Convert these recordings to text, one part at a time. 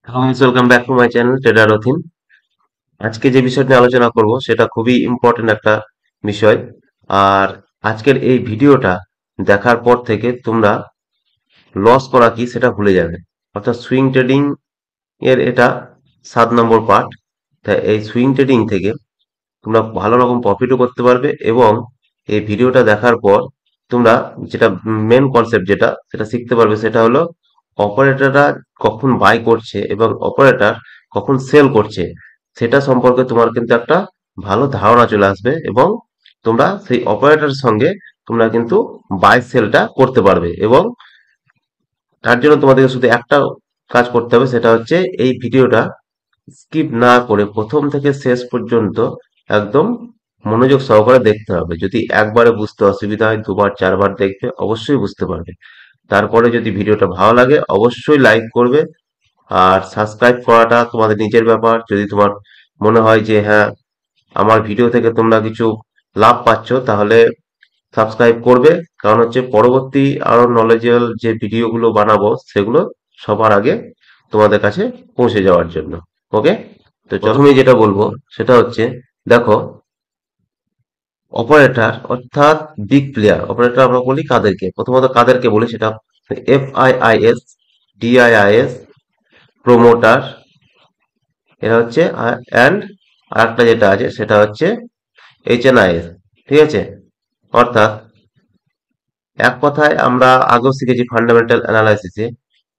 Hello guys, welcome back to my channel trader Rathin. আজকে যে বিষয় নিয়ে আলোচনা করব সেটা খুবই ইম্পর্টেন্ট একটা বিষয়। আর আজকের এই ভিডিওটা দেখার পর থেকে তোমরা লস করা কি সেটা ভুলে যাবে। অর্থাৎ সুইং ট্রেডিং এর এটা 7 নম্বর পার্ট। তাই এই সুইং ট্রেডিং থেকে তোমরা ভালো রকম প্রফিটও করতে পারবে, এবং এই ভিডিওটা দেখার পর তোমরা যেটা মেন কনসেপ্ট যেটা সেটা শিখতে পারবে, সেটা হলো অপারেটররা কখন বাই করছে এবং অপারেটর কখন সেল করছে সেটা সম্পর্কে তোমার কিন্তু একটা ভালো ধারণা চলে আসবে, এবং তোমরা সেই অপারেটরের সঙ্গে তোমরা কিন্তু বাই সেলটা করতে পারবে। এবং তার জন্য তোমাদেরকে শুধু একটা কাজ করতে হবে, সেটা হচ্ছে এই ভিডিওটা স্কিপ না করে প্রথম থেকে শেষ পর্যন্ত একদম মনোযোগ সহকারে দেখতে হবে। যদি একবারে বুঝতে অসুবিধা হয়, দুবার চারবার দেখবে, অবশ্যই বুঝতে পারবে। তারপরে যদি ভিডিওটা ভালো লাগে অবশ্যই লাইক করবে। আর সাবস্ক্রাইব করাটা তোমাদের নিজের ব্যাপার। যদি তোমার মনে হয় যে হ্যাঁ, আমার ভিডিও থেকে তোমরা কিছু লাভ পাচ্ছ, তাহলে সাবস্ক্রাইব করবে। কারণ হচ্ছে পরবর্তী আরো নলেজেবল যে ভিডিওগুলো বানাবো সেগুলো সবার আগে তোমাদের কাছে পৌঁছে যাওয়ার জন্য। ওকে, তো প্রথমেই যেটা বলবো সেটা হচ্ছে, দেখো, অপারেটর অর্থাৎ বিগ প্লেয়ার। অপারেটর আমরা বলি কাদেরকে, প্রথমত কাদেরকে বলি সেটা FIIS, DIIS, প্রোমোটার, এরা হচ্ছে, অ্যান্ড আরেকটা যেটা আছে সেটা হচ্ছে HNIS। ঠিক আছে, অর্থাৎ এক কথায় আমরা আগেও শিখেছি ফান্ডামেন্টাল অ্যানালাইসিসে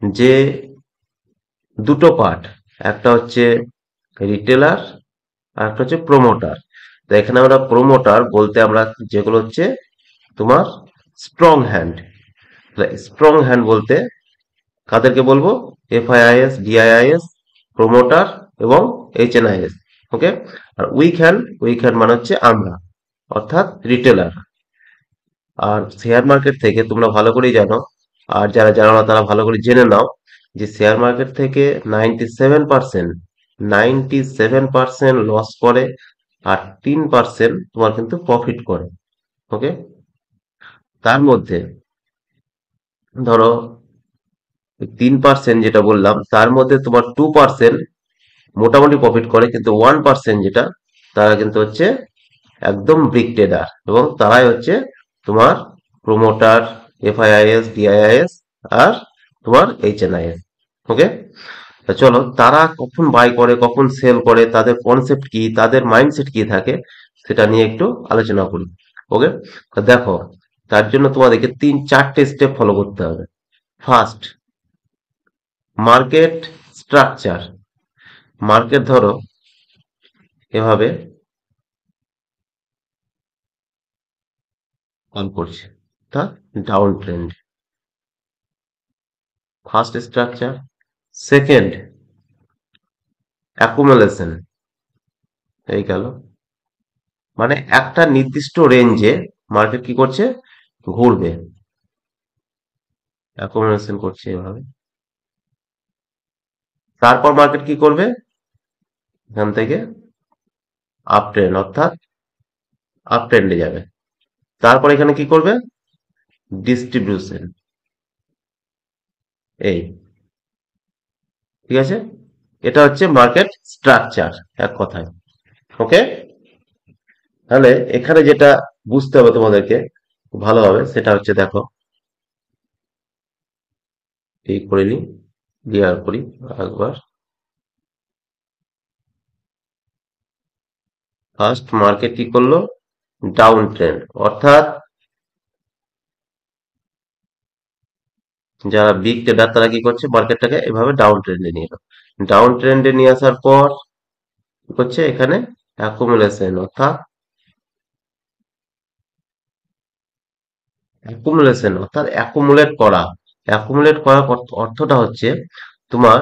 যে দুটো পার্ট, একটা হচ্ছে রিটেলার আর একটা হচ্ছে প্রোমোটার। তো এখানে আমরা প্রোমোটার বলতে আমরা যেগুলো হচ্ছে তোমার স্ট্রং হ্যান্ড। স্ট্রং হ্যান্ড বলতে কাদেরকে বলবো? FIIS, DIIS, প্রোমোটার এবং HNIS। ওকে, আর উইক হ্যান্ড মানে হচ্ছে আমরা, অর্থাৎ রিটেলার। আর শেয়ার মার্কেট থেকে তোমরা ভালো করেই জানো, আর যারা জানো না তারা ভালো করে জেনে নাও, যে শেয়ার মার্কেট থেকে 97% লস করে, আর 3% তোমার কিন্তু প্রফিট করে। ওকে, তার মধ্যে ধরো 3% যেটা বললাম, তার মধ্যে তোমার 2% মোটামুটি প্রফিট করে, কিন্তু 1% যেটা, তারা কিন্তু হচ্ছে একদম ব্রিক ট্রেডার, এবং তারাই হচ্ছে তোমার প্রোমোটার, FIIS, DIIS আর তোমার HNIS। ওকে, চলো তারা কখন বাই করে কখন সেল করে, তাদের কনসেপ্ট কি, তাদের মাইন্ডসেট কি থাকে, সেটা নিয়ে একটু আলোচনা করি। ওকে, তো দেখো, তার জন্য তোমাদেরকে 3-4টে স্টেপ ফলো করতে হবে। First, market structure. মার্কেট ধরো এভাবে অন করছে, তা down trend, first structure. Second, accumulation. এই গেল, মানে একটা নির্দিষ্ট রেঞ্জে মার্কেট কি করছে, ঘুরবে, অ্যাকুমুলেশন করছে এভাবে। তারপর মার্কেট কি করবে, এখান থেকে আপ ট্রেন্ড, অর্থাৎ আপ ট্রেন্ডে যাবে। তারপর এখানে কি করবে, ডিস্ট্রিবিউশন। এই, ঠিক আছে, এটা হচ্ছে মার্কেট স্ট্রাকচার এক কথায়। ওকে, তাহলে এখানে যেটা বুঝতে হবে তোমাদেরকে খুব ভালোভাবে, সেটা হচ্ছে, দেখো, এই করে নি, ক্লিয়ার করি একবার। ফার্স্ট মার্কেট কি করলো, ডাউন ট্রেন্ড, অর্থাৎ যারা বিগ ট্রেডার তারা কি করছে, মার্কেটটাকে এভাবে ডাউন ট্রেন্ডে নিয়ে এলো। ডাউন ট্রেন্ডে নিয়ে আসার পর কি করছে, এখানে অ্যাকুমুলেশন, অর্থাৎ অ্যাকুমুলেট করা। অ্যাকুমুলেট করার অর্থটা হচ্ছে, তোমার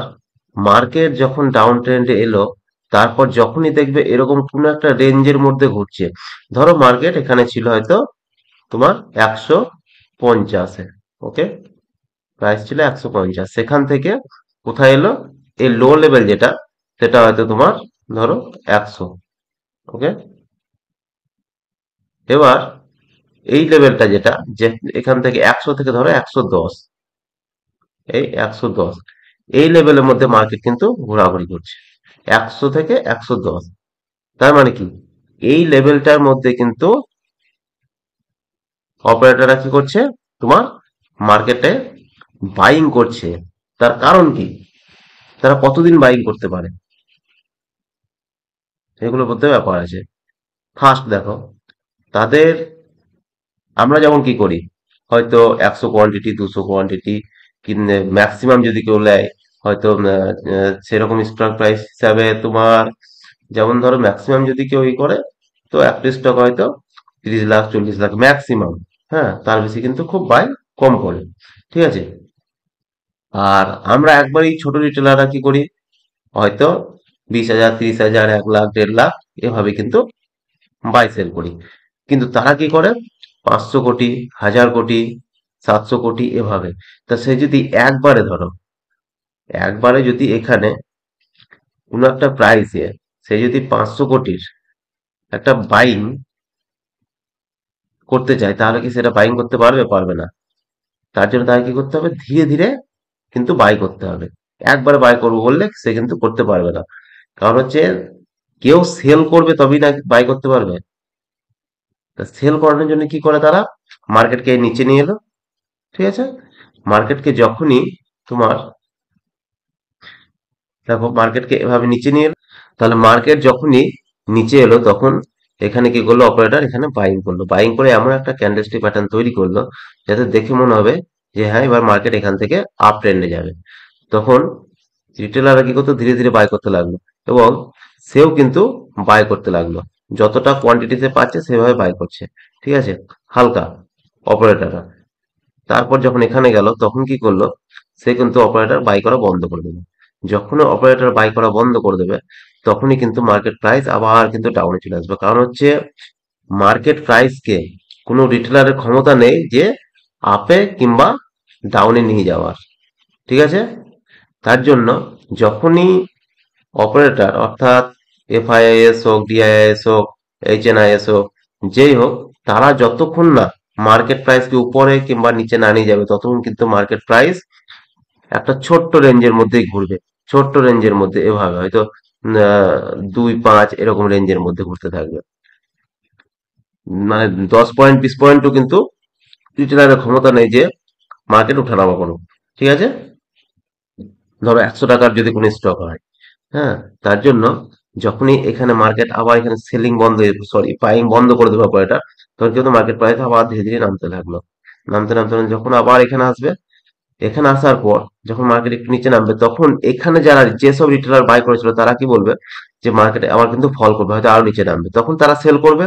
মার্কেট যখন ডাউন ট্রেন্ডে এলো, তারপর যখনই দেখবে এরকম কোনো একটা রেঞ্জের মধ্যে ঘুরছে। ধরো মার্কেট এখানে ছিল হয়তো তোমার 150-এ। ওকে, প্রাইস ছিল 150, সেখান থেকে কোথায় এলো, এই লো লেভেল যেটা, সেটা হয়তো তোমার ধরো 100। ওকে, এবার এই লেভেলটা যেটা, যে এখান থেকে 100 থেকে ধরো 110, এই 110, এই লেভেলের মধ্যে মার্কেট কিন্তু ঘোরাঘুরি করছে 100 থেকে 110। তার মানে কি, এই লেভেলটার মধ্যে কিন্তু অপারেটররা কি করছে, তোমার মার্কেটে বাইং করছে। তার কারণ কি, তারা কতদিন বাইং করতে পারে, এগুলোর মধ্যে ব্যাপার আছে। ফার্স্ট দেখো, তাদের, আমরা যেমন কি করি, হয়তো 100 কোয়ান্টিটি 200 কোয়ান্টিটি কিনে ম্যাক্সিমাম যদি কেউ নেয়, হয়তো সেরকম স্টক প্রাইস হিসাবে তোমার, যেমন ধরো ম্যাক্সিমাম যদি কেউ করে, তো একটা স্টক হয়তো 30 লাখ 40 লাখ ম্যাক্সিমাম। হ্যাঁ, তার বেশি কিন্তু খুব বাই কম করে। ঠিক আছে। আর আমরা একবার এই ছোট রিটেলাররা কি করি, হয়তো 20,000 30,000 1 লাখ 1.5 লাখ এভাবে কিন্তু বাই সেল করি। কিন্তু তারা কি করে 500 কোটি, 1000 কোটি, 700 কোটি এভাবে। তা সে যদি একবারে ধরো, একবারে যদি এখানে কোনো একটা প্রাইসে সে যদি 500 কোটির একটা বাইং করতে চায়, তাহলে কি সেটা বাইং করতে পারবে? পারবে না। তার জন্য তাকে কি করতে হবে, ধীরে ধীরে কিন্তু বাই করতে হবে। একবারে বাই করবো বললে সে কিন্তু করতে পারবে না। কারণ হচ্ছে, কেউ সেল করবে তবেই না বাই করতে পারবে। তা সেল করানোর জন্য কি করে তারা, মার্কেটকে নিচে নিয়ে এলো। ঠিক আছে। মার্কেটকে যখনই তোমার, দেখো মার্কেটকে এভাবে নিচে নিয়ে এলো, তাহলে মার্কেট যখনই নিচে এলো তখন এখানে কি করলো, অপারেটর এখানে বাইং করলো। বাইং করে এমন একটা ক্যান্ডেলস্টিক প্যাটার্ন তৈরি করলো যাতে দেখে মনে হবে যে হ্যাঁ, এবার মার্কেট এখান থেকে আপ ট্রেন্ডে যাবে। তখন রিটেলাররা কি করতো, ধীরে ধীরে বাই করতে লাগলো, এবং সেও কিন্তু বাই করতে লাগলো। যতটা কোয়ান্টিটিতে পাচ্ছে সেভাবে বাই করছে। ঠিক আছে, হালকা অপারেটররা। তারপর যখন এখানে গেল তখন কি করলো, সে কিন্তু অপারেটর বাই করা বন্ধ করে দেবে। যখন অপারেটর বাই করা বন্ধ করে দেবে, তখনই কিন্তু মার্কেট প্রাইস আবার কিন্তু ডাউনে চলে আসবে। কারণ হচ্ছে, মার্কেট প্রাইসকে কোনো রিটেলারের ক্ষমতা নেই যে আপে কিংবা ডাউনে নিয়ে যাওয়ার। ঠিক আছে। তার জন্য যখনই অপারেটর, অর্থাৎ এফআইআইএস হোক, ডিআইআইএস হোক, এইচএনআইএস হোক, যেই হোক, তারা যতক্ষণ না মার্কেট প্রাইসকে উপরে কিংবা নিচে না নিয়ে যাবে, ততক্ষণ কিন্তু মার্কেট প্রাইস একটা ছোট্ট রেঞ্জের মধ্যেই ঘুরবে। ছোট্ট রেঞ্জের মধ্যে এভাবে হয়তো 2 5 এরকম রেঞ্জের মধ্যে ঘুরতে থাকবে। মানে 10 পয়েন্ট 20 পয়েন্টও কিন্তু রিটেলারের ক্ষমতা নেই যে মার্কেট ওঠানামা করুক। ঠিক আছে। ধরো 100 টাকার যদি কোনো স্টক হয়, হ্যাঁ, তার জন্য যখনই এখানে মার্কেট আবার এখানে সেলিং বন্ধ, সরি বাইং বন্ধ করে দেবে অপারেটর, তখন কিন্তু মার্কেট প্রাইস আবার ধীরে ধীরে নামতে লাগলো। নামতে নামতে নামতে যখন আবার এখানে আসবে, এখানে আসার পর যখন মার্কেট একটু নিচে নামবে, তখন এখানে যারা যেসব রিটেলার বাই করেছিল তারা কি বলবে, যে মার্কেটে আবার কিন্তু ফল করবে, হয়তো আরো নিচে নামবে, তখন তারা সেল করবে।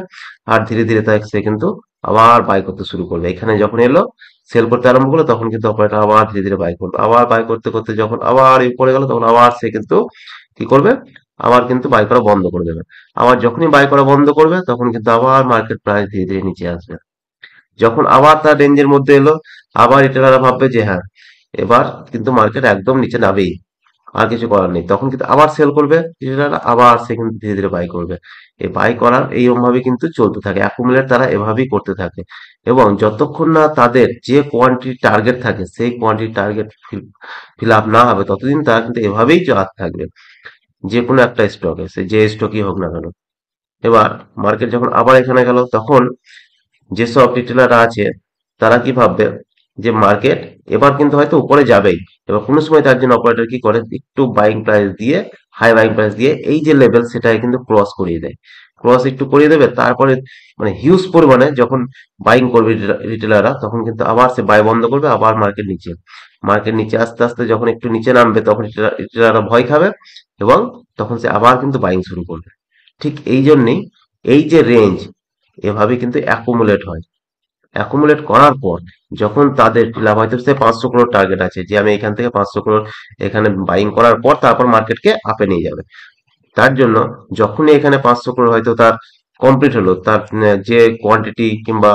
আর ধীরে ধীরে সে কিন্তু আবার বাই করতে শুরু করবে। এখানে যখন এলো, সেল করতে আরম্ভ করলো, তখন কিন্তু অপারেটর আবার ধীরে ধীরে বাই করবে। আবার বাই করতে করতে যখন আবার উপরে গেল, তখন আবার সে কিন্তু কি করবে, আবার কিন্তু বাই করা বন্ধ করে দেবে। আবার যখনই বাই করা বন্ধ করবে, তখন কিন্তু আবার মার্কেট প্রাইস ধীরে ধীরে নিচে আসবে। যখন আবার তার রেঞ্জের মধ্যে এলো, আবার রিটেলাররা ভাববে যে হ্যাঁ, এবার কিন্তু মার্কেট একদম নিচে নামেই, আর কিছু করার নেই, তখন কিন্তু আবার সেল করবে রিটেলাররা, আবার সে কিন্তু ধীরে ধীরে বাই করবে। এই বাই করার এইরকম ভাবে কিন্তু চলতে থাকে, অ্যাকুমুলেট তারা এভাবেই করতে থাকে। এবং যতক্ষণ না তাদের যে কোয়ান্টিটি টার্গেট থাকে সেই কোয়ান্টিটি টার্গেট ফিল আপ না হবে, ততদিন তারা কিন্তু এভাবেই চালাতে থাকবে, যে কোনো একটা স্টকে, সে যে স্টকই হোক না কেন। এবার মার্কেট যখন আবার এখানে গেল, তখন যেসব রিটেলাররা আছে তারা কি ভাববে, যে মার্কেট এবার কিন্তু হয়তো উপরে যাবেই। এবার কোনো সময় তার জন্য অপারেটর কি করে, একটু বাইং প্রাইস দিয়ে, হাই বাইং প্রাইস দিয়ে এই যে লেভেল সেটাকে কিন্তু ক্রস করিয়ে দেয়। ক্রস একটু করিয়ে দেবে, তারপরে মানে হিউজ পরিমাণে যখন বাইং করবে রিটেলাররা, তখন কিন্তু আবার সে বাই বন্ধ করবে, আবার মার্কেট নিচে, মার্কেট নিচে আস্তে আস্তে যখন একটু নিচে নামবে, তখন রিটেলাররা ভয় খাবে, এবং তখন সে আবার কিন্তু বাইং শুরু করবে। ঠিক এই জন্যেই এই যে রেঞ্জ, এভাবে কিন্তু অ্যাকুমুলেট হয়। অ্যাকুমুলেট করার পর যখন তাদের ফিল আপ, হয়তো সে 500 crore টার্গেট আছে, যে আমি এখান থেকে 500 crore এখানে বাইং করার পর তারপর মার্কেটকে আপে নিয়ে যাবে। তার জন্য যখনই এখানে 500 crore হয়তো তার কমপ্লিট হলো, তার যে কোয়ান্টিটি কিংবা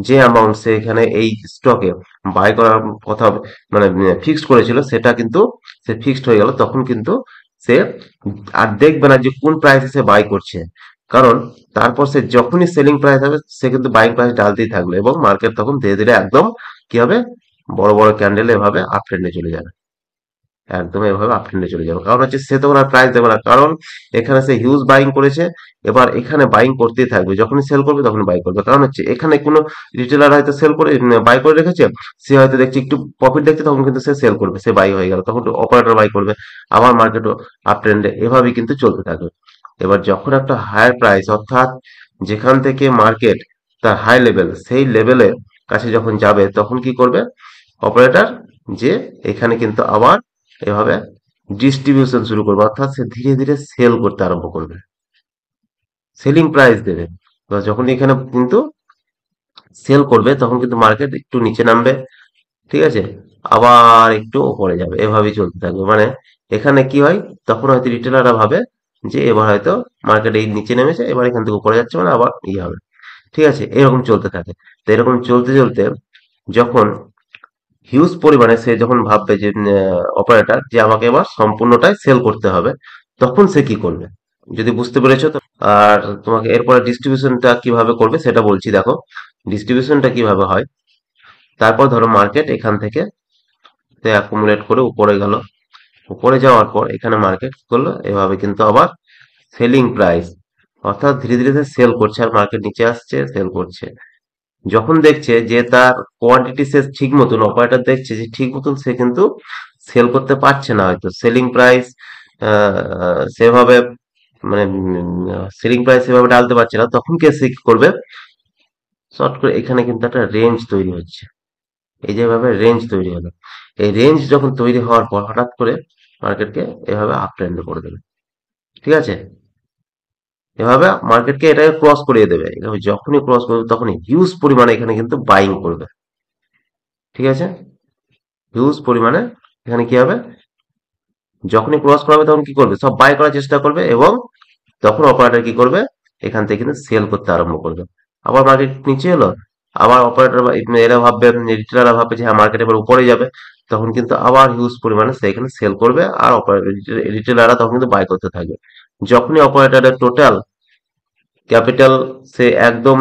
যে অ্যামাউন্ট সে এখানে এই স্টকে বাই করার কথা, মানে ফিক্সড করেছিল, সেটা কিন্তু সে ফিক্সড হয়ে গেল, তখন কিন্তু সে আর দেখবে না যে কোন প্রাইসে সে বাই করছে। কারণ তারপর সে যখনই সেলিং প্রাইস হবে, সে কিন্তু বাইং প্রাইস ডালতেই থাকলো, এবং মার্কেট তখন ধীরে ধীরে একদম কি হবে, বড় বড় ক্যান্ডেল এভাবে আপ ট্রেন্ডে চলে যাবে। একদম এভাবে আপ ট্রেন্ডে চলে যাবে। কারণ হচ্ছে সে তখন আর প্রাইস দেবে না, কারণ এখানে সে হিউজ বাইং করেছে। এবার এখানে বাইং করতেই থাকবে, যখনই সেল করবে তখনই বাই করবে। কারণ হচ্ছে এখানে কোনো রিটেলার হয়তো সেল করে বাই করে রেখেছে, সে হয়তো দেখছে একটু প্রফিট দেখছে, তখন কিন্তু সে সেল করবে, সে বাই হয়ে গেল, তখন অপারেটর বাই করবে, আবার মার্কেটও আপ ট্রেন্ডে এভাবেই কিন্তু চলতে থাকবে। এবার যখন একটা হায়ার প্রাইস, অর্থাৎ যেখান থেকে মার্কেট তার হাই লেভেল, সেই লেভেলের কাছে যখন যাবে তখন কি করবে অপারেটর, যে এখানে কিন্তু আবার এভাবে ডিস্ট্রিবিউশন শুরু করবে, অর্থাৎ সে ধীরে ধীরে সেল করতে আরম্ভ করবে, সেলিং প্রাইস দেবে। এবার যখন এখানে কিন্তু সেল করবে তখন কিন্তু মার্কেট একটু নিচে নামবে, ঠিক আছে, আবার একটু উপরে যাবে, এভাবেই চলতে থাকবে। মানে এখানে কি হয়, তখন হয়তো রিটেলাররা ভাবে যে এবার হয়তো মার্কেট এই নিচে নেমেছে, এবার এখান থেকে উপরে যাচ্ছে, মানে আবার ইয়ে হবে, ঠিক আছে, এরকম চলতে থাকে। তো এরকম চলতে চলতে যখন হিউজ পরিমাণে সে যখন ভাববে যে অপারেটর যে আমাকে এবার সম্পূর্ণটাই সেল করতে হবে, তখন সে কি করবে, যদি বুঝতে পেরেছো তো। আর তোমাকে এরপরে ডিস্ট্রিবিউশনটা কিভাবে করবে সেটা বলছি, দেখো ডিস্ট্রিবিউশনটা কিভাবে হয়। তারপর ধরো মার্কেট এখান থেকে অ্যাকুমুলেট করে উপরে গেল, উপরে যাওয়ার পর এখানে মার্কেট কি করলো, এভাবে কিন্তু আবার সেলিং প্রাইস, অর্থাৎ ধীরে ধীরে সেল করছে, আর মার্কেট নিচে আসছে, সেল করছে। যখন দেখছে যে তার কোয়ান্টিটি সে ঠিক মতন, অপারেটর দেখছে যে ঠিক মতন সে কিন্তু সেল করতে পারছে না, হয়তো সেলিং প্রাইস সেভাবে, মানে সেলিং প্রাইস সেভাবে ডালতে পারছে না, তখন কে সে কি করবে, শর্ট করে এখানে কিন্তু একটা রেঞ্জ তৈরি হচ্ছে, এই যেভাবে রেঞ্জ তৈরি হলো, এই রেঞ্জ যখন তৈরি হওয়ার পর হঠাৎ করে মার্কেটকে এভাবে আপ ট্রেন্ডে করে দেবে, ঠিক আছে, এভাবে মার্কেটকে এটাকে ক্রস করিয়ে দেবে। এভাবে যখনই ক্রস করবে তখনই হিউজ পরিমাণে এখানে কিন্তু বাইং করবে, ঠিক আছে, হিউজ পরিমাণে এখানে কি হবে, যখনই ক্রস করাবে তখন কি করবে, সব বাই করার চেষ্টা করবে, এবং তখন অপারেটর কি করবে, এখান থেকে কিন্তু সেল করতে আরম্ভ করবে। আবার মার্কেট নিচে এলো, আবার অপারেটর এরা ভাববে, রিটেলাররা ভাববে যে হ্যাঁ মার্কেট এবার উপরে যাবে, তখন কিন্তু আবার হিউজ পরিমাণে সে এখানে সেল করবে, আর অপারেটর রিটেলাররা তখন কিন্তু বাই করতে থাকবে। যখনই অপারেটরের টোটাল ক্যাপিটাল সে একদম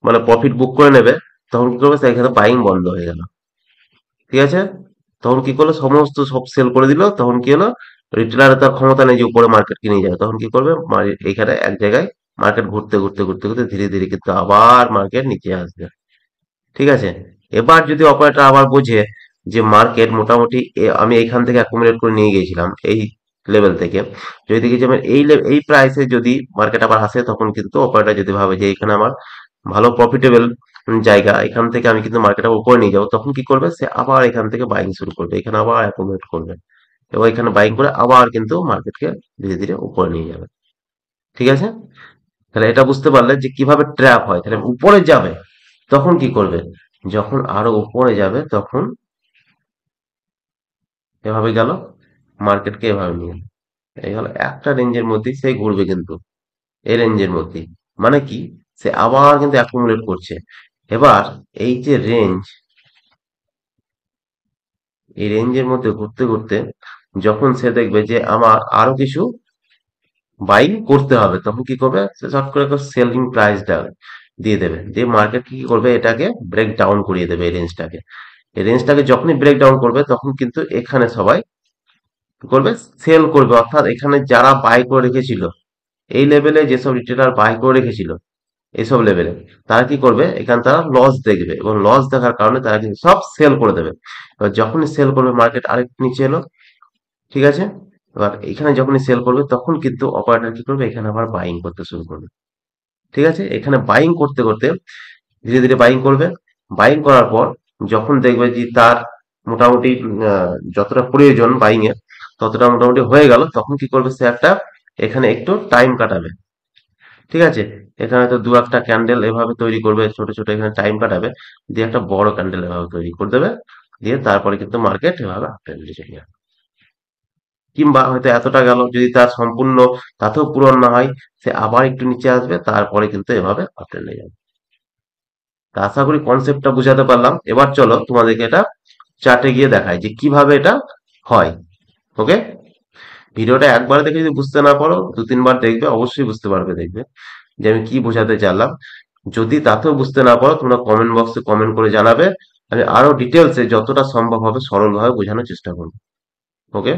মানে প্রফিট বুক করে নেবে, তখন কি করবে, সে এখানে বাইং বন্ধ হয়ে গেল, ঠিক আছে, তখন কি করলো, সমস্ত সব সেল করে দিল, তখন কি হলো, রিটেলারের তার ক্ষমতা নেই যে উপরে মার্কেটকে নিয়ে যাবে, তখন কি করবে, এখানে এক জায়গায় মার্কেট ঘুরতে ঘুরতে ঘুরতে ঘুরতে ধীরে ধীরে কিন্তু আবার মার্কেট নিচে আসবে, ঠিক আছে। এবার যদি অপারেটর আবার বোঝে যে মার্কেট মোটামুটি আমি এইখান থেকে অ্যাকুমুলেট করে নিয়ে গিয়েছিলাম এই লেভেল থেকে, যদি দেখি যে আমার এই প্রাইসে যদি মার্কেট আবার আসে, তখন কিন্তু অপারেটর যদি ভাবে যে এখানে আমার ভালো প্রফিটেবল জায়গা, এখান থেকে আমি কিন্তু মার্কেট আবার উপরে নিয়ে যাবো, তখন কি করবে, সে আবার এখান থেকে বাইং শুরু করবে, এখানে আবার অ্যাকুমুলেট করবে, এবং এখানে বাইং করে আবার কিন্তু মার্কেটকে ধীরে ধীরে উপরে নিয়ে যাবে, ঠিক আছে। তাহলে এটা বুঝতে পারলে যে কিভাবে ট্র্যাপ হয়। তাহলে উপরে যাবে তখন কি করবে, যখন আরো উপরে যাবে তখন এভাবে গেল, মার্কেটকে এভাবে নিয়ে এলো। এই হলো একটা রেঞ্জের মধ্যেই সে ঘুরবে, কিন্তু এই রেঞ্জের মধ্যেই, মানে কি, সে আবার কিন্তু অ্যাকুমুলেট করছে। এবার এই যে রেঞ্জ, এই রেঞ্জের মধ্যে ঘুরতে ঘুরতে যখন সে দেখবে যে আমার আরো কিছু বাইং করতে হবে, তখন কি করবে, সে চট করে সেলিং প্রাইসটা দিয়ে দেবে, দিয়ে মার্কেট কি করবে, এটাকে ব্রেক ডাউন করিয়ে দেবে, এই রেঞ্জটাকে যখনই ব্রেক ডাউন করবে তখন কিন্তু এখানে সবাই কি করবে, সেল করবে, অর্থাৎ এখানে যারা বাই করে রেখেছিল, এই লেভেলে যেসব রিটেলার বাই করে রেখেছিল এইসব লেভেলে, তারা কি করবে, এখানে তারা লস দেখবে, এবং লস দেখার কারণে তারা কিন্তু সব সেল করে দেবে। এবার যখনই সেল করবে মার্কেট আরেকটু নিচে এলো, ঠিক আছে, এবার এখানে যখনই সেল করবে তখন কিন্তু অপারেটর কি করবে, এখানে আবার বাইং করতে শুরু করবে, ঠিক আছে, এখানে বাইং করতে করতে ধীরে ধীরে বাইং করবে। বাইং করার পর যখন দেখবে যে তার মোটামুটি যতটা প্রয়োজন বাইং এর ততটা মোটামুটি হয়ে গেল, তখন কি করবে, সে একটা এখানে একটু টাইম কাটাবে, ঠিক আছে, এখানে তো দু একটা ক্যান্ডেল এভাবে তৈরি করবে, ছোট ছোট এখানে টাইম কাটাবে, দিয়ে একটা বড় ক্যান্ডেল এভাবে তৈরি করে দেবে, দিয়ে তারপরে কিন্তু মার্কেট এভাবে আপ ট্রেন্ডে চলে যাবে। কিংবা হয়তো এতটা গেল, যদি তার সম্পূর্ণ তাতেও পূরণ না হয়, সে আবার একটু নিচে আসবে, তারপরে কিন্তু এভাবে আপ ট্রেন্ডে যাবে। তা আশা করি কনসেপ্টটা বুঝাতে পারলাম। এবার চলো তোমাদেরকে এটা চার্টে গিয়ে দেখাই যে কিভাবে এটা হয়। ওকে, ভিডিওটা একবার দেখে যদি বুঝতে না পারো, দু তিনবার দেখবে, অবশ্যই বুঝতে পারবে, দেখবে যে আমি কি বোঝাতে চাইলাম। যদি তাতেও বুঝতে না পারো, তোমরা কমেন্ট বক্সে কমেন্ট করে জানাবে, আমি আরো ডিটেলসে যতটা সম্ভব হবে সরলভাবে বোঝানোর চেষ্টা করবো। ওকে,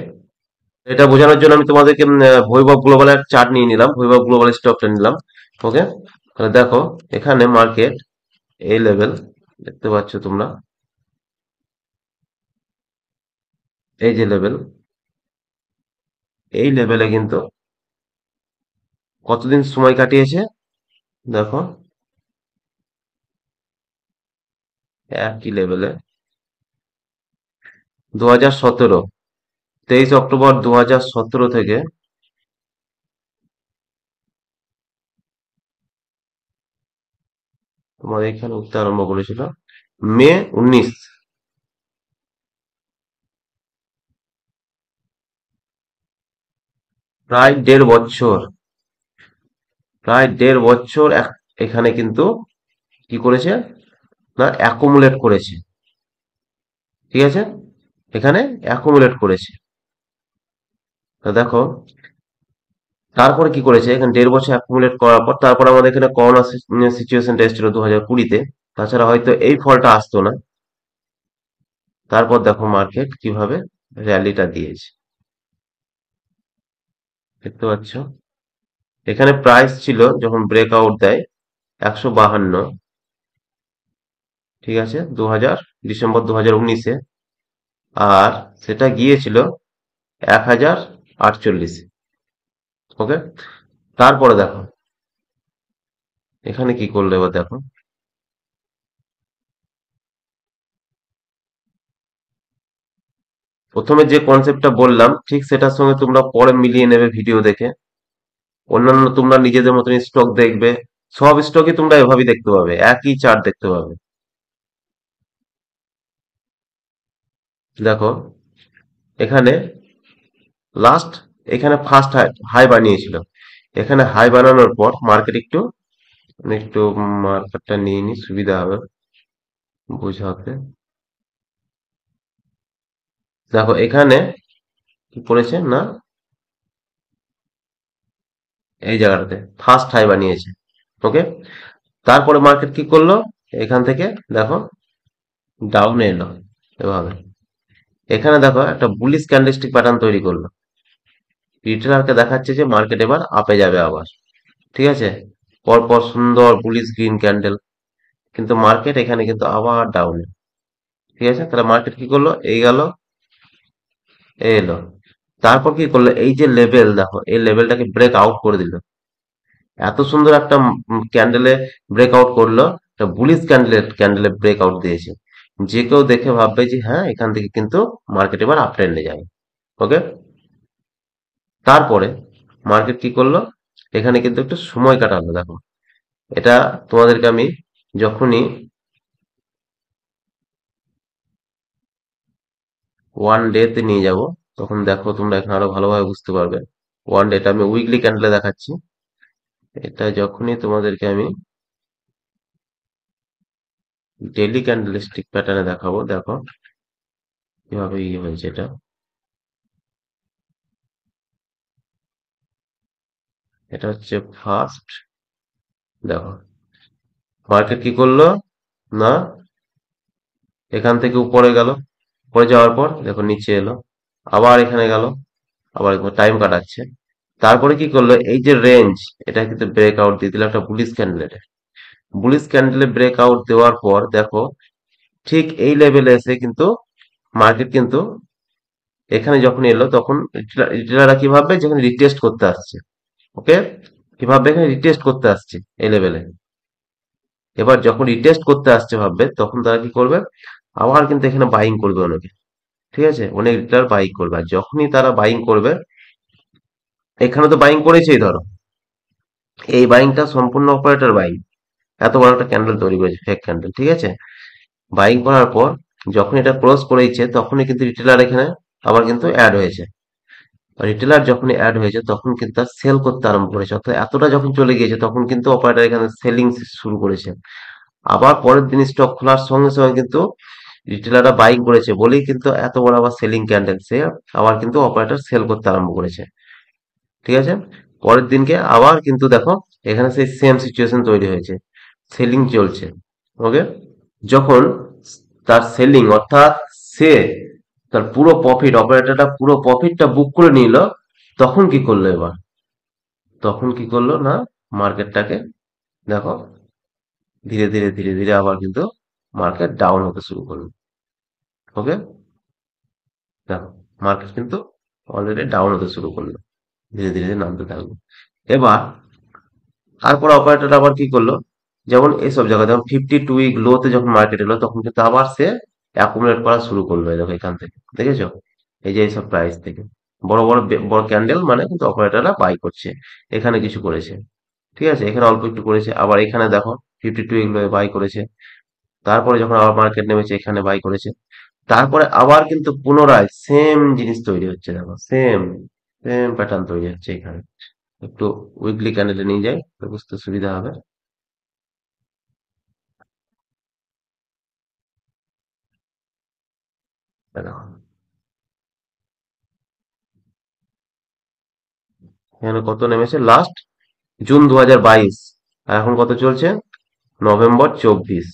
এটা বোঝানোর জন্য আমি তোমাদেরকে ভৈভব গ্লোবালের চার্ট নিয়ে নিলাম, ভৈভব গ্লোবাল স্টকটা নিলাম। ওকে, তাহলে দেখো এখানে মার্কেট এই লেভেল দেখতে পাচ্ছ তোমরা, এই যে লেভেল, এই লেভেলে কিন্তু কতদিন সময় কাটিয়েছে দেখো, একই লেভেলে 2017, 23 অক্টোবর 2017 থেকে তোমার এখানে উঠতে আরম্ভ করেছিল মে 19। প্রায় 1.5 বছর, প্রায় 1.5 বছর এখানে কিন্তু কি করেছে না অ্যাকুমুলেট করেছে। ঠিক আছে, এখানে অ্যাকুমুলেট করেছে। তা দেখো তারপরে কি করেছে, এখানে 1.5 বছর অ্যাকুমুলেট করার পর তারপর আমাদের এখানে করোনা সিচুয়েশনটা এসেছিল 2020-তে, তাছাড়া হয়তো এই ফলটা আসতো না। তারপর দেখো মার্কেট কিভাবে র্যালিটা দিয়েছে দেখতে পাচ্ছ। এখানে প্রাইস ছিল যখন ব্রেকআউট দেয় 152, ঠিক আছে, ডিসেম্বর 2019-এ, আর সেটা গিয়েছিল 1048। ওকে, তারপরে দেখো এখানে কি করলো এবার দেখো, প্রথমে যে কনসেপ্টটা বললাম ঠিক সেটার সঙ্গে তোমরা পরে মিলিয়ে নেবে ভিডিও দেখে। অন্যান্য তোমরা নিজেদের মতন স্টক দেখবে, সব স্টকই তোমরা এভাবেই দেখতে পাবে, একই চার্ট দেখতে পাবে। দেখো এখানে লাস্ট, এখানে ফার্স্ট হাই বানিয়েছিল, এখানে হাই বানানোর পর মার্কেট একটু, আমি একটু মার্কেটটা নিয়ে নি সুবিধা হবে বোঝাতে। দেখো এখানে কি করেছে না, এই জায়গাটাতে ফার্স্ট হাই বানিয়েছে। ওকে, তারপরে মার্কেট কি করলো, এখান থেকে দেখো ডাউনে এলো এভাবে, এখানে দেখো একটা বুলিশ ক্যান্ডেলস্টিক প্যাটার্ন তৈরি করলো, রিটেলারকে দেখাচ্ছে যে মার্কেট এবার আপে যাবে আবার। ঠিক আছে, পরপর সুন্দর বুলিশ গ্রিন ক্যান্ডেল, কিন্তু মার্কেট এখানে কিন্তু আবার ডাউনে। ঠিক আছে, তাহলে মার্কেট কি করলো, এই গেল, এই এলো, তারপর কি করলো, এই যে লেভেল দেখো এই লেভেলটাকে ব্রেক আউট করে দিল। এত সুন্দর একটা ক্যান্ডেলে ব্রেক আউট করলো, একটা বুলিশ ক্যান্ডেলে ব্রেক আউট দিয়েছে, যে কেউ দেখে ভাববে যে হ্যাঁ এখান থেকে কিন্তু মার্কেট এবার আপ ট্রেন্ডে যাবে। ওকে, তারপরে মার্কেট কি করলো, এখানে কিন্তু একটু সময় কাটালো দেখো, এটা তোমাদেরকে আমি যখনই ওয়ান ডে তে নিয়ে যাব তখন দেখো তোমরা এখানে আরো ভালোভাবে বুঝতে পারবে। ওয়ান ডেটা আমি উইকলি ক্যান্ডেলে দেখাচ্ছি, এটা যখনই তোমাদেরকে আমি ডেইলি ক্যান্ডেলস্টিক প্যাটার্নে দেখাবো, দেখো কিভাবে ইয়ে হয়েছে এটা। এটা হচ্ছে ফার্স্ট, দেখো মার্কেট কি করলো না, এখান থেকে উপরে গেল, উপরে যাওয়ার পর দেখো নিচে এলো, আবার এখানে গেল, আবার টাইম কাটাচ্ছে। তারপরে কি করলো, এই যে রেঞ্জ, এটা কিন্তু ব্রেক আউট দিয়ে দিল একটা বুলিশ ক্যান্ডেলে, বুলিশ ক্যান্ডেলে ব্রেক আউট দেওয়ার পর দেখো ঠিক এই লেভেলে এসে কিন্তু মার্কেট কিন্তু এখানে যখন এলো তখন রিটেলাররা কি ভাববে, যেখানে রিটেস্ট করতে আসছে। ওকে, কি ভাববে, এখানে রিটেস্ট করতে আসছে এই লেভেলে, এবার যখন রিটেস্ট করতে আসছে ভাববে, তখন তারা কি করবে, আবার কিন্তু এখানে বাইং করবে অনেকে। ঠিক আছে, অনেক রিটেলার বাইং করবে, আর যখনই তারা বাইং করবে, এখানে তো বাইং করেছেই ধরো, এই বাইংটা সম্পূর্ণ অপারেটর বাইং, এত বড় একটা ক্যান্ডেল তৈরি করেছে ফেক ক্যান্ডেল। ঠিক আছে, বাইং করার পর যখন এটা ক্রস করেছে তখনই কিন্তু রিটেলার এখানে আবার কিন্তু অ্যাড হয়েছে, রিটেলার যখনই অ্যাড হয়েছে তখন কিন্তু তার সেল করতে আরম্ভ করেছে, অর্থাৎ এতটা যখন চলে গিয়েছে তখন কিন্তু অপারেটর এখানে সেলিং শুরু করেছে। আবার পরের দিন স্টক খোলার সঙ্গে সঙ্গে কিন্তু রিটেলাররা বাইং করেছে বলেই কিন্তু এত বড় আবার সেলিং ক্যান্ডেল, সে আবার কিন্তু অপারেটর সেল করতে আরম্ভ করেছে। ঠিক আছে, পরের দিনকে আবার কিন্তু দেখো এখানে সেই সেম সিচুয়েশন তৈরি হয়েছে, সেলিং চলছে। ওকে, যখন তার সেলিং অর্থাৎ সে তার পুরো প্রফিট, অপারেটরটা পুরো প্রফিটটা বুক করে নিল, তখন কি করলো এবার? তখন কি করলো না, মার্কেটটাকে দেখো ধীরে ধীরে ধীরে ধীরে আবার কিন্তু মার্কেট ডাউন হতে শুরু করলো। ওকে, দেখো মার্কেট কিন্তু অলরেডি ডাউন হতে শুরু করলো, ধীরে ধীরে ধীরে নামতে থাকলো। এবার তারপর অপারেটর আবার কি করলো, যেমন এইসব জায়গায় যখন 52 উইক লোতে যখন মার্কেট এলো, তখন কিন্তু আবার সে অ্যাকুমুলেট করা শুরু করলো। এই দেখো এখান থেকে দেখেছো, এই যে এইসব প্রাইস থেকে বড় বড় বড় ক্যান্ডেল মানে কিন্তু অপারেটররা বাই করছে। এখানে কিছু করেছে, ঠিক আছে, এখানে অল্প একটু করেছে, আবার এখানে দেখো 52 উইক লোয়ে বাই করেছে। তারপরে যখন আবার মার্কেট নেমেছে এখানে বাই করেছে। তারপরে আবার কিন্তু পুনরায় সেম জিনিস তৈরি হচ্ছে, দেখো সেম সেম প্যাটার্ন তৈরি হচ্ছে এখানে। একটু উইকলি ক্যান্ডেলে নিয়ে যাই তো বুঝতে সুবিধা হবে। দেখো এখানে কত নেমেছে লাস্ট জুন 2022, আর এখন কত চলছে, নভেম্বর 24।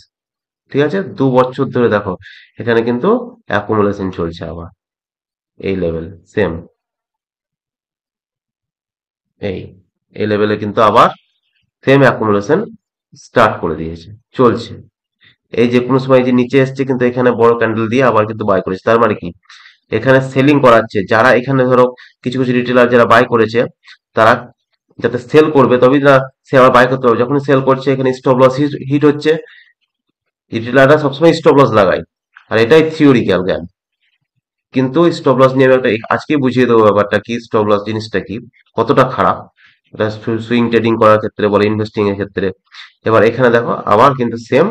ঠিক আছে, 2 বছর ধরে দেখো এখানে কিন্তু অ্যাকুমুলেশন চলছে আবার এই লেভেল সেম, এই এই লেভেলে কিন্তু আবার সেম অ্যাকুমুলেশন স্টার্ট করে দিয়েছে, চলছে। এই যে কোনো সময় যে নিচে এসছে কিন্তু এখানে বড় ক্যান্ডেল দিয়ে আবার কিন্তু বাই করেছে, তার মানে কি এখানে সেলিং করাচ্ছে। যারা এখানে ধরো কিছু কিছু রিটেলার যারা বাই করেছে, তারা যাতে সেল করবে তবেই না সে আবার বাই করতে পারবে। যখন সেল করছে এখানে স্টপ লস হিট হচ্ছে, রিটেলাররা সবসময় স্টপ লস লাগায়, আর এটাই থিওরিক্যাল জ্ঞান। কিন্তু স্টপ লস নিয়ে আমি একটা আজকেই বুঝিয়ে দেবো ব্যাপারটা কি, স্টপ লস জিনিসটা কি, কতটা খারাপ এটা সুইং ট্রেডিং করার ক্ষেত্রে বলে, ইনভেস্টিং এর ক্ষেত্রে। এবার এখানে দেখো আবার কিন্তু সেম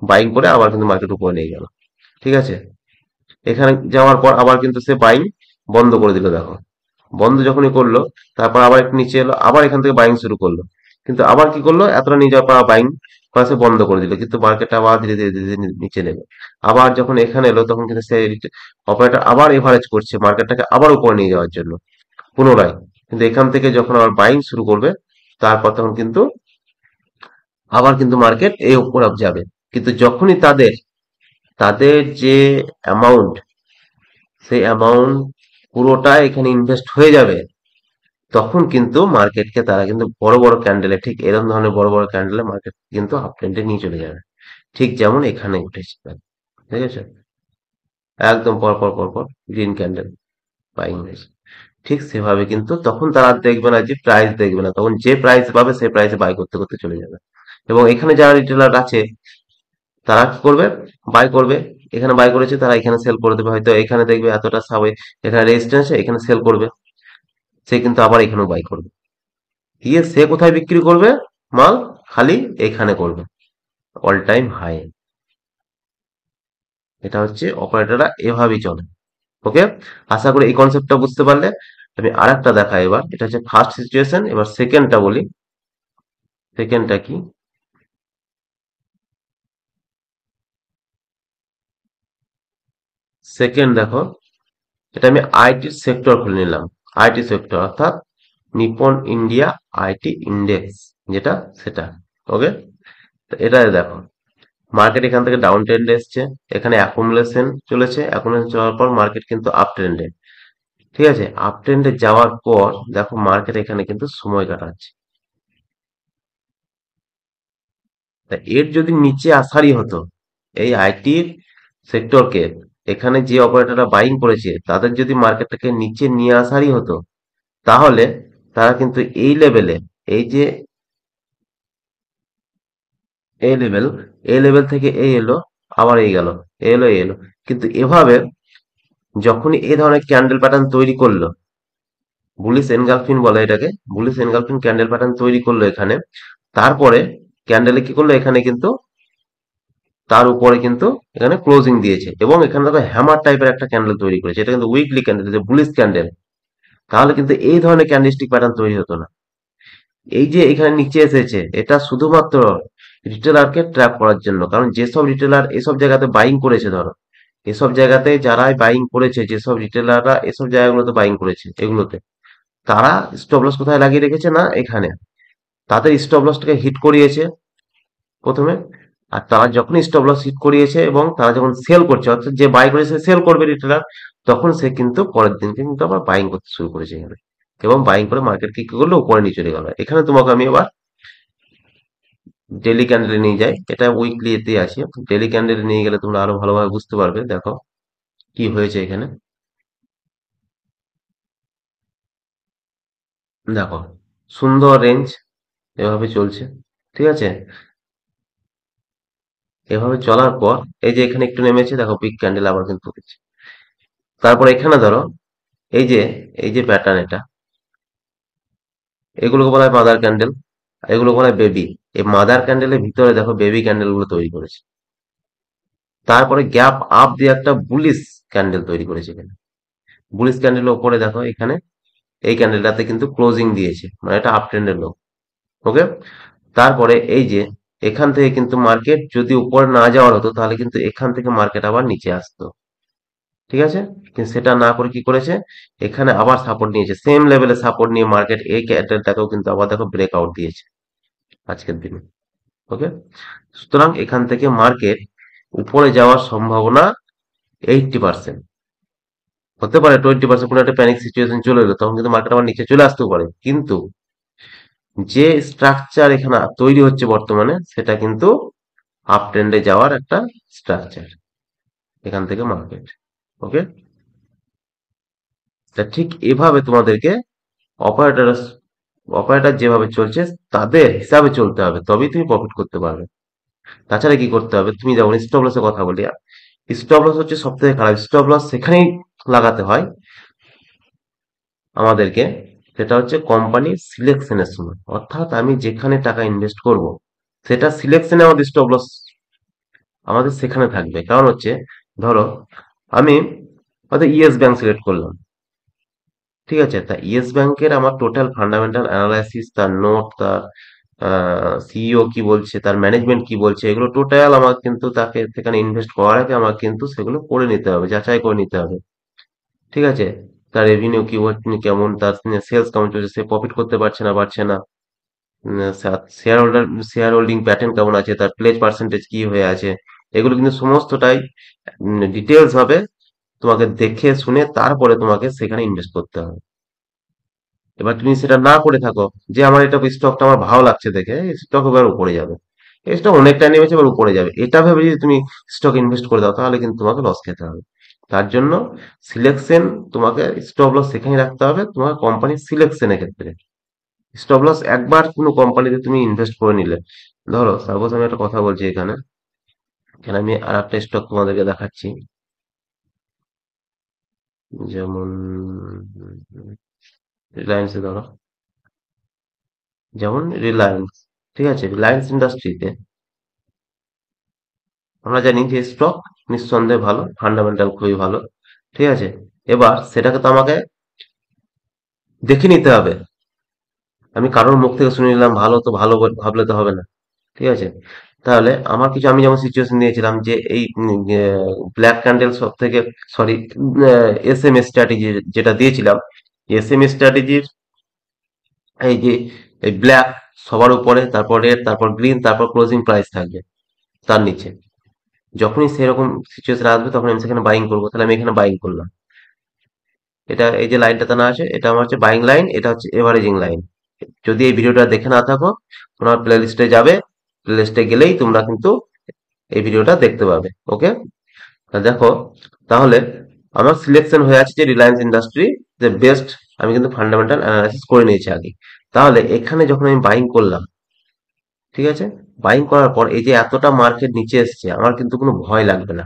বাইং করে আবার কিন্তু মার্কেট উপরে নিয়ে গেল, ঠিক আছে। এখানে যাওয়ার পর আবার কিন্তু সে বাইং বন্ধ করে দিল, দেখো বন্ধ যখনই করলো, তারপর আবার একটু নিচে এলো, আবার এখান থেকে বাইং শুরু করলো, কিন্তু আবার কি করলো, এতটা নিয়ে যাওয়ার পর বাইং করা সে বন্ধ করে দিল, কিন্তু মার্কেট আবার ধীরে ধীরে ধীরে ধীরে নিচে নেমে আবার যখন এখানে এলো, তখন কিন্তু সে অপারেটর আবার এভারেজ করছে মার্কেটটাকে আবার উপরে নিয়ে যাওয়ার জন্য পুনরায়। কিন্তু এখান থেকে যখন আবার বাইং শুরু করবে, তারপর তখন কিন্তু আবার কিন্তু মার্কেট এই উপরে যাবে। কিন্তু যখনই তাদের তাদের যে অ্যামাউন্ট, সেই অ্যামাউন্ট পুরোটা এখানে ইনভেস্ট হয়ে যাবে, তখন কিন্তু মার্কেটকে তারা কিন্তু বড় বড় ক্যান্ডেলে, ঠিক এরকম ধরনের বড় বড় ক্যান্ডেলে মার্কেট কিন্তু আপ ট্রেন্ডে নিয়ে চলে যাবে, ঠিক যেমন এখানে উঠেছে, ঠিক আছে, একদম পর পর পর পর গ্রিন ক্যান্ডেল বাইং হয়েছে। ঠিক সেভাবে কিন্তু তখন তারা আর দেখবে না যে প্রাইস, দেখবে না, তখন যে প্রাইস পাবে সেই প্রাইসে বাই করতে করতে চলে যাবে। এবং এখানে যারা রিটেলার আছে তারা কি করবে, বাই করবে, এখানে বাই করেছে তারা এখানে সেল করে দেবে, হয়তো এখানে দেখবে এতটা সাবে এখানে রেজিস্ট্যান্স আছে, এখানে সেল করবে, সে কিন্তু আবার এখানেও বাই করবে, দিয়ে সে কোথায় বিক্রি করবে মাল, খালি এখানে করবে অল টাইম হাই। এটা হচ্ছে অপারেটররা এভাবেই চলে। ওকে, আশা করি এই কনসেপ্টটা বুঝতে পারলে। আমি আরেকটা দেখাই এবার, এটা হচ্ছে ফার্স্ট সিচুয়েশন, এবার সেকেন্ডটা বলি। সেকেন্ডটা কি, সেকেন্ড দেখো, এটা আমি আইটি সেক্টর খুলে নিলাম, আইটি সেক্টর অর্থাৎ নিপন ইন্ডিয়া আইটি ইন্ডেক্স, যেটা সেটা। ওকে, তো এটা দেখো মার্কেট এখান থেকে ডাউন ট্রেন্ডে এসছে, এখানে অ্যাকুমুলেশন চলেছে, অ্যাকুমুলেশন চলার পর মার্কেট কিন্তু আপ ট্রেন্ডে, ঠিক আছে, আপ ট্রেন্ডে যাওয়ার পর দেখো মার্কেট এখানে কিন্তু সময় কাটাচ্ছে। তা এর যদি নিচে আসারই হতো, এই আইটি সেক্টরকে, এখানে যে অপারেটররা বাইং করেছে তাদের যদি মার্কেটটাকে নিচে নিয়ে আসারই হতো, তাহলে তারা কিন্তু এই লেভেলে, এই যে এই লেভেল, এই লেভেল থেকে এই এলো, আবার এই গেল, এলো এই এলো, কিন্তু এভাবে যখনই এই ধরনের ক্যান্ডেল প্যাটার্ন তৈরি করলো, বুলিশ এনগালফিন বলে এটাকে, বুলিশ এনগালফিন ক্যান্ডেল প্যাটার্ন তৈরি করলো এখানে, তারপরে ক্যান্ডেলে কি করলো, এখানে কিন্তু তার উপরে কিন্তু এখানে ক্লোজিং দিয়েছে, এবং এখানে দেখো হ্যামার টাইপের একটা ক্যান্ডেল তৈরি করেছে, এটা কিন্তু উইকলি ক্যান্ডেল, যে বুলিশ ক্যান্ডেল। তাহলে কিন্তু এই ধরনের ক্যান্ডেলস্টিক প্যাটার্ন তৈরি হতো না। এই যে এখানে নিচে এসেছে, এটা শুধুমাত্র রিটেলারকে ট্র্যাপ করার জন্য, কারণ যেসব রিটেলার এসব জায়গাতে বাইং করেছে, ধরো এসব জায়গাতে যারাই বাইং করেছে, যেসব রিটেলাররা এসব জায়গাগুলোতে বাইং করেছে এগুলোতে, তারা স্টপ লস কোথায় লাগিয়ে রেখেছে না এখানে, তাদের স্টপ লসটাকে হিট করিয়েছে প্রথমে, আর তারা যখন স্টপ লস হিট করিয়েছে এবং তারা যখন সেল করছে, অর্থাৎ যে বাই করেছে সেল করবে রিটেলার, তখন সে কিন্তু পরের দিনকে কিন্তু আবার বাইং করতে শুরু করেছে এখানে, এবং বাইং করে মার্কেট কি করলো, উপরে নিয়ে চলে গেল। এখানে তোমাকে আমি এবার ডেলি ক্যান্ডেলে নিয়ে যাই, এটা উইকলিতে আছে, ডেলি ক্যান্ডেলে নিয়ে গেলে তোমরা আরো ভালোভাবে বুঝতে পারবে। দেখো কি হয়েছে এখানে, দেখো সুন্দর রেঞ্জ এভাবে চলছে, ঠিক আছে। এভাবে চলার পর এই যে এখানে একটু নেমেছে, দেখো বিগ ক্যান্ডেল আবার কিন্তু উঠেছে। তারপর এখানে ধরো এই যে এই যে প্যাটার্ন, এটা এগুলোকে বলা হয় মাদার ক্যান্ডেল, এগুলো বলা হয় বেবি। এই মাদার ক্যান্ডেলের ভিতরে দেখো বেবি ক্যান্ডেল গুলো তৈরি করেছে। তারপরে গ্যাপ আপ দিয়ে একটা বুলিশ ক্যান্ডেল তৈরি করেছে এখানে। বুলিশ ক্যান্ডেলের উপরে দেখো এখানে এই ক্যান্ডেলটাতে কিন্তু ক্লোজিং দিয়েছে, মানে এটা আপ ট্রেন্ডের লো। ওকে। তারপরে এই যে এখান থেকে কিন্তু মার্কেট যদি উপরে না যাওয়ার হতো, তাহলে কিন্তু এখান থেকে মার্কেট আবার নিচে আসতো, ঠিক আছে। কিন্তু সেটা না করে কি করেছে, এখানে আবার সাপোর্ট নিয়েছে, সেম লেভেলে সাপোর্ট নিয়ে মার্কেট এই ক্যান্ডেলটাকেও কিন্তু আবার দেখো ব্রেকআউট দিয়েছে আজকের দিনে। ওকে। সুতরাং এখান থেকে মার্কেট উপরে যাওয়ার সম্ভাবনা 80%। হতে পারে 20% কোনো একটা প্যানিক সিচুয়েশন চলে এলো, তখন কিন্তু মার্কেট আবার নিচে চলে আসতেও পারে, কিন্তু যে স্ট্রাকচার এখানে তৈরি হচ্ছে বর্তমানে, সেটা কিন্তু আপ ট্রেন্ডে যাওয়ার একটা স্ট্রাকচার এখান থেকে মার্কেট। ওকে। তা ঠিক এভাবে তোমাদেরকে অপারেটর অপারেটর যেভাবে চলছে তাদের হিসাবে চলতে হবে, তবেই তুমি প্রফিট করতে পারবে। তাছাড়া কি করতে হবে, তুমি যেমন স্টপ লসের কথা বলি, স্টপ লস হচ্ছে সব থেকে খারাপ। স্টপ লস সেখানেই লাগাতে হয় আমাদেরকে, সেটা হচ্ছে কোম্পানি সিলেকশনের সময়, অর্থাৎ আমি যেখানে টাকা ইনভেস্ট করব সেটা সিলেকশনে আমাদের স্টপ লস আমাদের সেখানে থাকবে। কারণ হচ্ছে ধরো আমি হয়তো ইয়েস ব্যাংক সিলেক্ট করলাম, ঠিক আছে। তা ইয়েস ব্যাংকের আমার টোটাল ফান্ডামেন্টাল অ্যানালাইসিস, তার নোট, তার সিইও কি বলছে, তার ম্যানেজমেন্ট কি বলছে, এগুলো টোটাল আমার কিন্তু তাকে সেখানে ইনভেস্ট করার আগে আমার কিন্তু সেগুলো পড়ে নিতে হবে, যাচাই করে নিতে হবে, ঠিক আছে। তার রেভিনিউ কি কেমন, তার সেলস কেমন চলছে, সে প্রফিট করতে পারছে না পারছে না, share holder share holding pattern কেমন আছে, তার প্লেজ পার্সেন্টেজ কি হয়ে আছে, এগুলো কিন্তু সমস্তটাই ডিটেলস ভাবে তোমাকে দেখে শুনে তারপরে তোমাকে সেখানে ইনভেস্ট করতে হবে। এবার তুমি সেটা না করে থাকো, যে আমার এটা স্টকটা আমার ভালো লাগছে দেখে স্টক এবার উপরে যাবে, এই স্টক অনেকটা নেমেছে এবার উপরে যাবে, এটা ভেবে যদি তুমি স্টক ইনভেস্ট করে দাও, তাহলে কিন্তু তোমাকে লস খেতে হবে। তার জন্য সিলেকশন, তোমাকে স্টপ লস সেখানে রাখতে হবে তোমার কোম্পানির সিলেকশনের ক্ষেত্রে। স্টপ লস একবার কোনো কোম্পানিতে তুমি ইনভেস্ট করে নিলে, ধরো সাপোজ আমি একটা কথা বলছি এখানে, এখানে আমি আর একটা স্টক তোমাদেরকে দেখাচ্ছি, যেমন রিলায়েন্সে ধরো, যেমন রিলায়েন্স, ঠিক আছে। রিলায়েন্স ইন্ডাস্ট্রিতে আমরা জানি যে স্টক নিঃসন্দেহে ভালো, ফান্ডামেন্টাল খুবই ভালো, ঠিক আছে। এবার সেটাকে তো আমাকে দেখে নিতে হবে, আমি কারোর মুখ থেকে শুনে নিলাম ভালো তো ভালো ভাবলে তো হবে না, ঠিক আছে। তাহলে আমার কিছু, আমি যেমন সিচুয়েশন দিয়েছিলাম যে এই ব্ল্যাক ক্যান্ডেল সব থেকে, সরি, এস এম স্ট্র্যাটেজি যেটা দিয়েছিলাম, এস এম স্ট্র্যাটেজির এই যে এই ব্ল্যাক সবার উপরে, তারপর রেড, তারপর গ্রিন, তারপর ক্লোজিং প্রাইস থাকবে তার নিচে, যখনই সেরকম সিচুয়েশন আসবে তখন আমি সেখানে বাইং করবো, তাহলে আমি এখানে বাইং করলাম। এটা এই যে লাইনটাতে না আছে, এটা আমার হচ্ছে বাইং লাইন, এটা হচ্ছে এভারেজিং লাইন। যদি এই ভিডিওটা দেখে না থাকো, তোমার প্লে লিস্টে যাবে, প্লে লিস্টে গেলেই তোমরা কিন্তু এই ভিডিওটা দেখতে পাবে। ওকে। দেখো তাহলে আমার সিলেকশন হয়ে আছে যে রিলায়েন্স ইন্ডাস্ট্রি যে বেস্ট, আমি কিন্তু ফান্ডামেন্টাল অ্যানালাইসিস করে নিয়েছি আগে। তাহলে এখানে যখন আমি বাইং করলাম, ঠিক আছে, বাইং করার পর এই যে এতটা মার্কেট নিচে এসছে, আমার কিন্তু কোনো ভয় লাগবে না,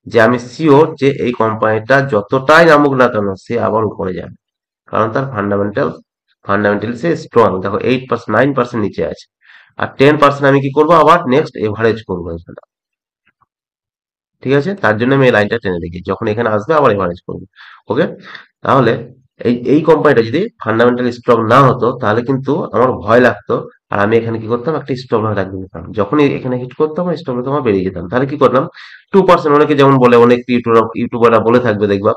যে আমি শিওর যে এই কোম্পানিটা যতটাই নামুক না কেন সে আবার উপরে যাবে, কারণ তার ফান্ডামেন্টাল সে স্ট্রং। দেখো 8%, 9% নিচে আছে, আর 10% আমি কি করবো, আবার নেক্সট এভারেজ করবো এখানে, ঠিক আছে। তার জন্য আমি এই লাইনটা টেনে রেখেছি, যখন এখানে আসবে আবার এভারেজ করবো। ওকে। তাহলে এই কোম্পানিটা যদি ফান্ডামেন্টাল স্ট্রং না হতো, তাহলে কিন্তু আমার ভয় লাগতো, আর আমি এখানে কি করতাম, একটা স্টপ লস রাখতে দিতাম, যখনই এখানে হিট করতাম স্টপ লস আমার বেরিয়ে যেতাম। তাহলে কি করলাম, 2%, অনেকে যেমন বলে, অনেক ইউটিউবাররা বলে থাকবে দেখবা,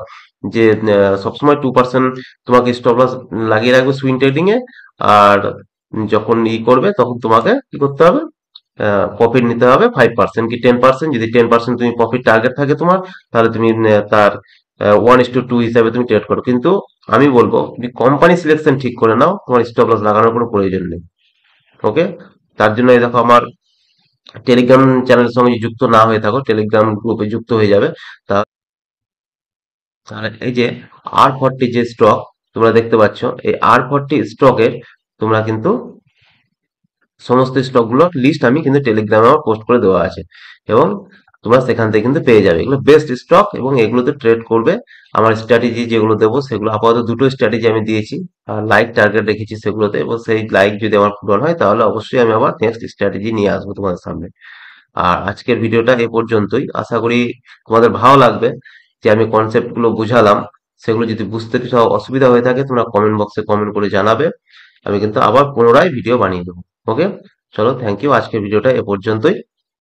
যে সবসময় 2% তোমাকে স্টপ লস লাগিয়ে রাখবে সুইং ট্রেডিং এ, আর যখন করবে তখন তোমাকে কি করতে হবে, প্রফিট নিতে হবে 5% কি 10%। যদি 10% তুমি প্রফিট টার্গেট থাকে তোমার, তাহলে তুমি তার 1:2 হিসাবে তুমি ট্রেড করো। কিন্তু আমি বলবো তুমি কোম্পানি সিলেকশন ঠিক করে নাও, তোমার স্টপ লস লাগানোর কোনো প্রয়োজন নেই। ওকে, তার জন্য এই দেখো আমার টেলিগ্রাম চ্যানেলের সঙ্গে যুক্ত না হয়ে থাকো, টেলিগ্রাম গ্রুপে যুক্ত হয়ে যাবে। তাহলে এই যে R40 যে স্টক তোমরা দেখতে পাচ্ছ, এই R40 স্টকের তোমরা কিন্তু সমস্ত স্টক গুলোর লিস্ট আমি কিন্তু টেলিগ্রামে আমার পোস্ট করে দেওয়া আছে, এবং তোমরা সেখান থেকে কিন্তু পেয়ে যাবে এগুলো বেস্ট স্টক, এবং এগুলোতে ট্রেড করবে। আমার স্ট্র্যাটেজি যেগুলো দেবো সেগুলো আপাতত দুটো স্ট্র্যাটেজি আমি দিয়েছি, আর লাইক টার্গেট রেখেছি সেগুলোতে, এবং সেই লাইক যদি আমার পূরণ হয় তাহলে অবশ্যই আমি আবার নেক্সট স্ট্র্যাটেজি নিয়ে আসবো তোমাদের সামনে। আর আজকের ভিডিওটা এ পর্যন্তই, আশা করি তোমাদের ভালো লাগবে যে আমি কনসেপ্ট গুলো বুঝালাম। সেগুলো যদি বুঝতে কিছু অসুবিধা হয়ে থাকে তোমরা কমেন্ট বক্সে কমেন্ট করে জানাবে, আমি কিন্তু আবার পুনরায় ভিডিও বানিয়ে দেবো। ওকে, চলো, থ্যাংক ইউ, আজকের ভিডিওটা এ পর্যন্তই।